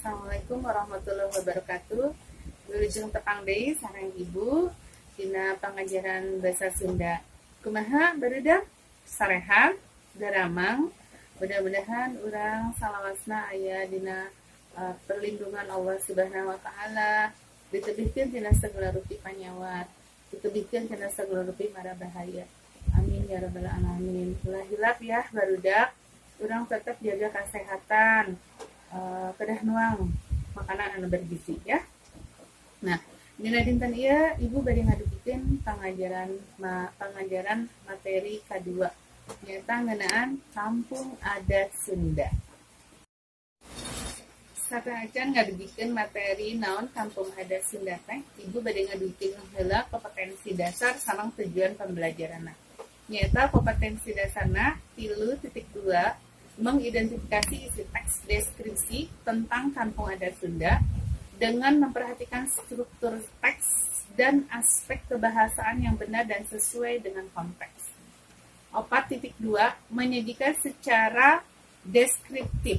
Assalamualaikum warahmatullahi wabarakatuh. Wilujeng tepang deui sareng Ibu dina pangajaran basa Sunda. Kumaha barudak? Sarehat, garamang. Mudah-mudahan urang salawasna aya dina perlindungan Allah Subhanahu wa taala. Ditebihkeun tina sagala rupi panyawat. Ditebihkeun tina sagala rupi mara bahaya. Amin ya rabbal alamin. Ulah hilap ya barudak. Urang tetap jaga kesehatan. Kedah nuang makanan anu bergizi ya. Nah, dina dinten ieu Ibu bade ngadugikeun pangajaran materi K2 nyaeta ngeunaan kampung adat Sunda. Sateuacan ngadugikeun materi naon kampung adat Sunda teh, Ibu bade ngadugikeun heula kompetensi dasar sareng tujuan pembelajaranna. Nyaeta kompetensi dasarna 3.2 mengidentifikasi isi teks deskripsi tentang kampung adat Sunda dengan memperhatikan struktur teks dan aspek kebahasaan yang benar dan sesuai dengan konteks. 4.2 menyajikan secara deskriptif,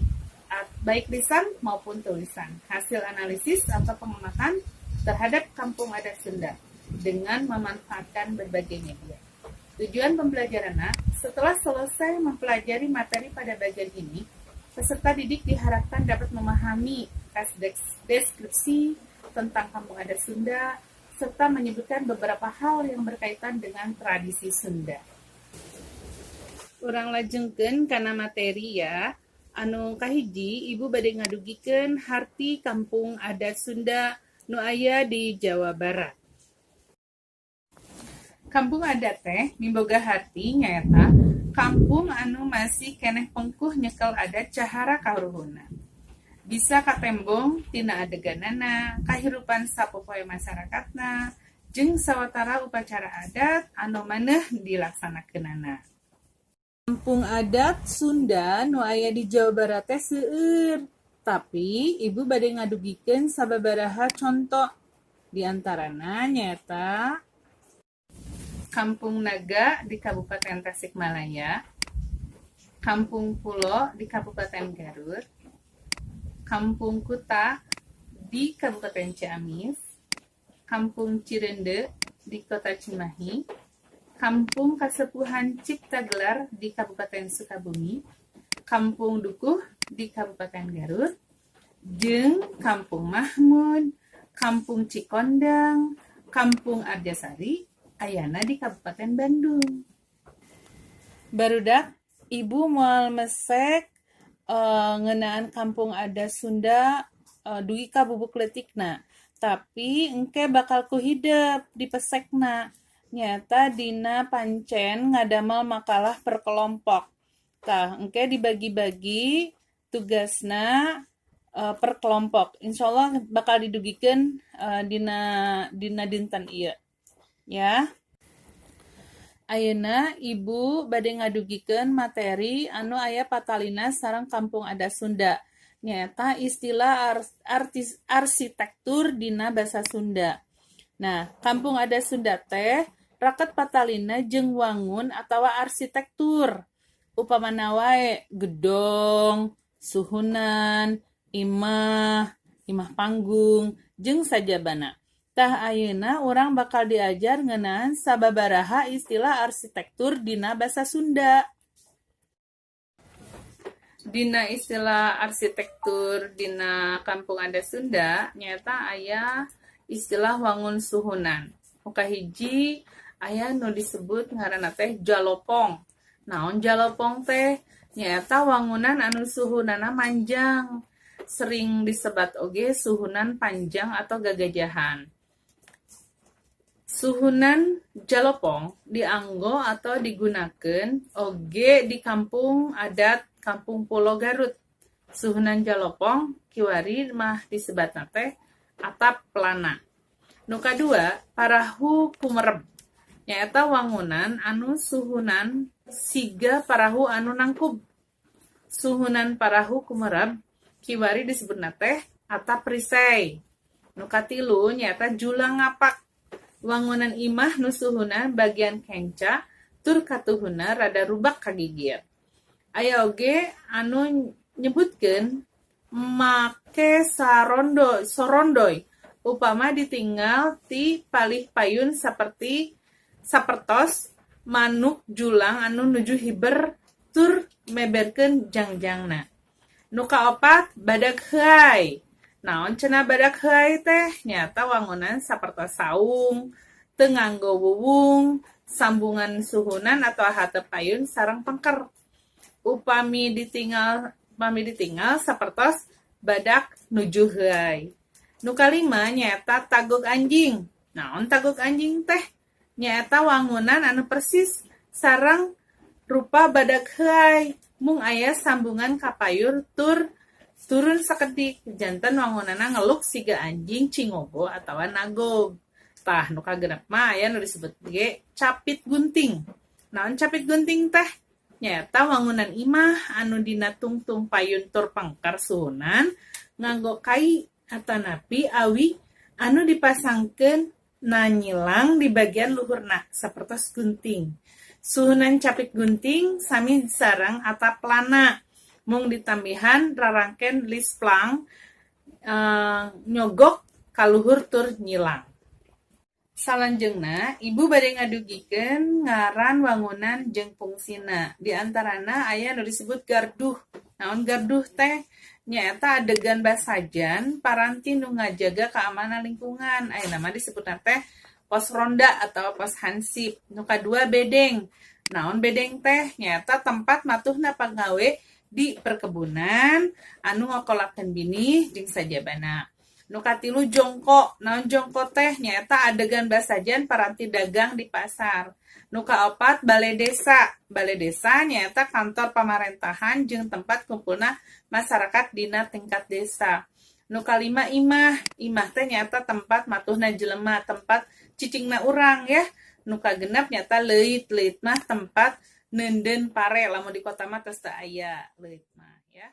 baik lisan maupun tulisan, hasil analisis atau pengamatan terhadap kampung adat Sunda dengan memanfaatkan berbagai media. Tujuan pembelajarannya, setelah selesai mempelajari materi pada bagian ini, peserta didik diharapkan dapat memahami teks deskripsi tentang kampung adat Sunda, serta menyebutkan beberapa hal yang berkaitan dengan tradisi Sunda. Urang lajengkeun kana materi ya, anu kahiji Ibu bade ngadugikeun harti kampung adat Sunda nu aya di Jawa Barat. Kampung adat teh miboga harti nyaeta kampung anu masih keneh pengkuh nyekel adat cahara karuhuna. Bisa katembong tina adeganana, kahirupan sapopoe masyarakatna, jeung sawatara upacara adat anu maneh dilaksanakeunana. Kampung adat Sunda nu aya di Jawa Barat teh seueur, tapi Ibu bade ngadugikeun sababaraha conto. Di antarana nyaeta Kampung Naga di Kabupaten Tasikmalaya, Kampung Pulo di Kabupaten Garut, Kampung Kuta di Kabupaten Ciamis, Kampung Cirende di Kota Cimahi, Kampung Kasepuhan Ciptagelar di Kabupaten Sukabumi, Kampung Dukuh di Kabupaten Garut, jeung Kampung Mahmud, Kampung Cikondang, Kampung Arjasari, ayana di Kabupaten Bandung. Barudak Ibu moal mesek ngeunaan kampung adat Sunda dugi ka bubuk leutikna, tapi engke bakal ku hideup di pesekna. Nyata dina pancen ngadamel makalah per kelompok. Tah engke dibagi-bagi tugasna per kelompok. Insyaallah bakal didugikeun dina dinten ieu. Ya. Ayeuna Ibu bade ngadugikeun materi anu aya patalina sareng kampung adat Sunda. Nyaeta istilah arsitektur dina basa Sunda. Nah, kampung adat Sunda teh raket patalina jeung wangun atawa arsitektur. Upamana wae gedong, suhunan, imah panggung, jeung sajabana. Tah ayeuna urang bakal diajar ngeunaan sababaraha istilah arsitektur dina basa Sunda. Dina istilah arsitektur dina kampung adat Sunda nyaeta aya istilah wangun suhunan. Nu kahiji aya nu disebut ngaranna teh jalopong. Naon jalopong teh? Nyaeta wangunan anu suhunana manjang. Sering disebat oge suhunan panjang atau gagajahan. Suhunan jalopong dianggo atau digunakan oge di kampung adat Kampung Pulo Garut. Suhunan jalopong kiwari mah disebatna teh atap pelana. Nu kadua parahu kumereb. Nyaeta wangunan anu suhunan siga parahu anu nangkub. Suhunan parahu kumereb kiwari disebutna teh atap perisai. Nu katilu nyaeta julang ngapak. Wangunan imah nu suhuna bagian kenca tur katuhuna rada rubak kagigir. Aya oge anu nyebutkeun make sorondoy upama ditinggal ti palih payun seperti sapertos manuk julang anu nuju hiber tur meberkeun jangjangna. Nu kaopat badag heai. Naon cenah badag heai teh? Nyata wangunan sapertos saung, teu nganggo wuwung, sambungan suhunan atau hateup payun sareng pengker. Upami ditinggal sapertos badak nuju heai. Nu kalima nyaeta tagog anjing. Naon tagog anjing teh? Nyaeta wangunan anu persis sareng rupa badak heai. Mung aya sambungan kapayur turun sakedik. Janten wangunana ngeluk siga anjing cingogo atawa nagog. Tah nu kagenep mah aya nu disebut ge capit gunting. Naon capit gunting teh? Nyaeta wangunan imah anu dina tungtung payun tur pangkar suhunan nganggo kai atanapi awi anu dipasangkeun nanyilang di bagian luhurna sapertos gunting. Suhunan capit gunting sami sareng atap lana. Mung ditambihan rarangken lisplang nyogok kaluhur tur nyilang. Salanjengna, ibu bade ngadugikeun ngaran wangunan jeung fungsina. Di antarana aya nu disebut garduh. Naon garduh teh? Nyaeta adegan basajan paranti nu ngajaga keamanan lingkungan. Aya nama disebutna teh pos ronda atau pos hansip. Nu kadua bedeng. Naon bedeng teh? Nyaeta tempat matuhna pagawe di perkebunan anu ngokolakeun binih jeung sajabana. Nu katilu jongko. Naon jongko teh? Nyaeta adegan basajan paranti dagang di pasar. Nu kaopat balai desa. Balai desa nyaeta kantor pamarentahan jeung tempat kumpulna masyarakat dina tingkat desa. Nu kalima imah. Imah teh nyaeta tempat matuhna jelema, tempat cicingna urang ya. Nu kagenep nyaeta leuit. Leuit mah tempat neundeun pare, lamun di kota mah tos teu aya leuit mah ya.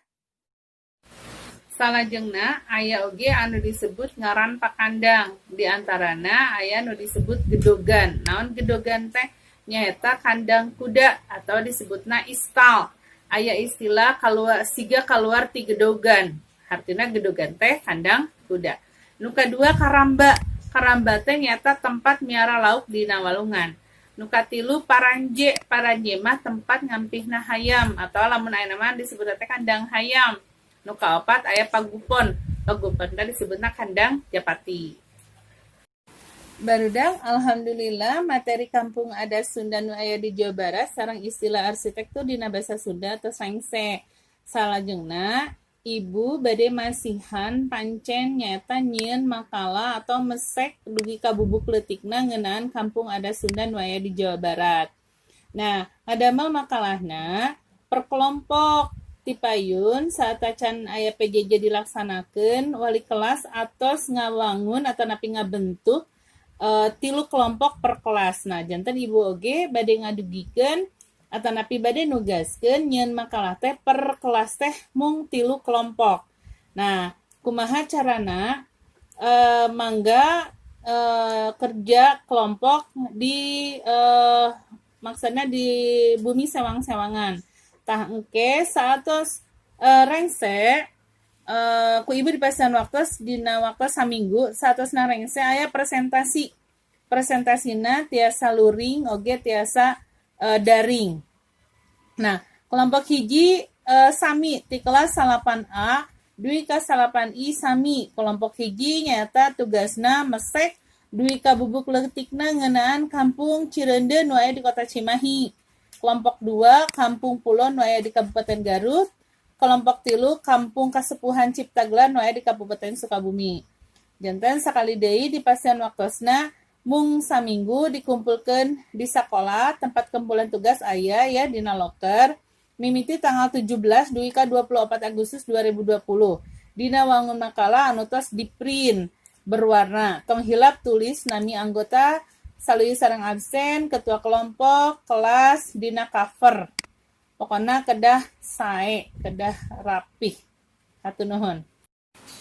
Salajengna aya oge anu disebut ngaran pakandang. Di antarana aya nu disebut gedogan. Naon gedogan teh? Nyaeta kandang kuda atau disebutna istal. Aya istilah kaluar ti gedogan. Artina gedogan teh kandang kuda. Nu kadua karamba. Karamba teh nyaeta tempat miara lauk di walungan. Nu katilu paranje. Paranje mah tempat ngampihna hayam atau lamun aya nama disebut teh kandang hayam. Nu kaopat aya pagupon. Pagupon teh disebutna kandang japati. Barudak alhamdulillah materi kampung adat Sunda nu aya di Jawa Barat sareng istilah arsitektur dina basa Sunda atau sangse. Salajengna ibu bade masihan pancen nyaeta nyieun makalah atau mesek dugi ka bubuk leutikna ngeunaan kampung adat Sunda nu aya di Jawa Barat. Nah, ngadamel makalahna per kelompok ti payun saat acan aya PJJ dilaksanakeun wali kelas atos ngawangun atau napi ngabentuk 3 kelompok per kelas. Nah, janten ibu oge bade ngadugikeun atau napi bade nugaskeun nyieun makalah teh per kelas teh mung 3 kelompok. Nah, kumaha carana mangga kerja kelompok di maksudna di bumi sewang-sewangan. Tah engke saatos rengse ku ibu dipasan waktos dina waktu saminggu saatosna rengse aya presentasina tiasa luring oge tiasa daring. Nah, kelompok hiji sami ti kelas 8A duwi ka 8I sami. Kelompok hiji nyaeta tugasna mesek duwi ka bubuk leutikna ngeunaan kampung Cireundeun nu aya di kota Cimahi. Kelompok 2 Kampung Pulo nu aya di Kabupaten Garut. Kelompok 3 Kampung Kasepuhan Ciptagelar nu aya di Kabupaten Sukabumi. Janten sakali deui dipasieun waktosna mung saminggu dikumpulkeun di sakola tempat kumpulan tugas aya ya dina loker mimiti tanggal 17 duwi ka 24 Agustus 2020. Dina wangun makalah anu tos di-print berwarna. Tong hilap tulis nami anggota saleuy sareng absen, ketua kelompok, kelas, dina cover. Pokona kedah sae, kedah rapih. Hatur nuhun.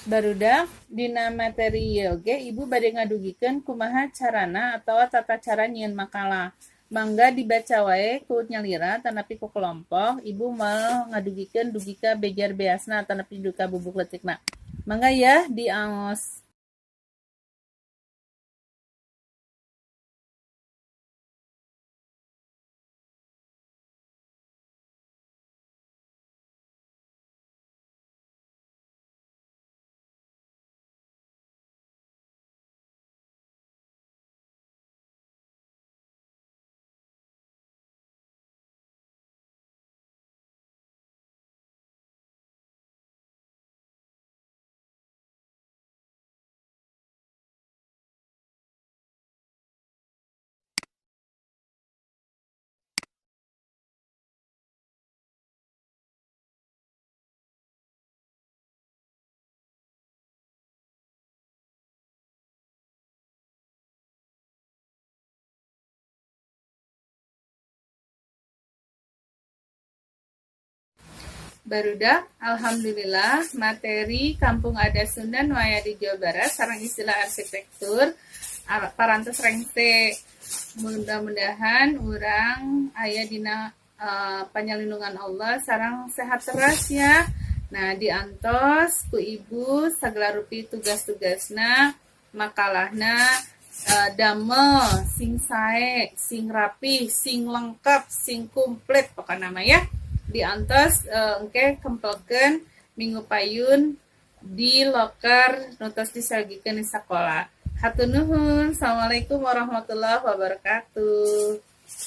Barudak dina materi oge ibu bade ngadugikeun kumaha carana atawa tata cara nyieun makalah. Mangga dibaca wae ku nyalira tanapi ku kelompok ibu mau ngadugikeun dugika bejar beasna tanapi duka bubuk letikna. Mangga ya diaos. Barudak, alhamdulillah materi Kampung Adat Sunda nu aya di Jawa Barat sareng istilah arsitektur parantos rengse. Mudah-mudahan urang aya dina panyalindungan Allah sareng sehat teras ya. Nah, diantos ku ibu sagala rupi tugas-tugasna makalahna damel sing sae, sing rapi, sing lengkap, sing komplit pokokna mah ya. Diantos engke kempelkeun minggu payun di loker nutos disagikeun di sakola. Hatur nuhun. Assalamualaikum warahmatullahi wabarakatuh.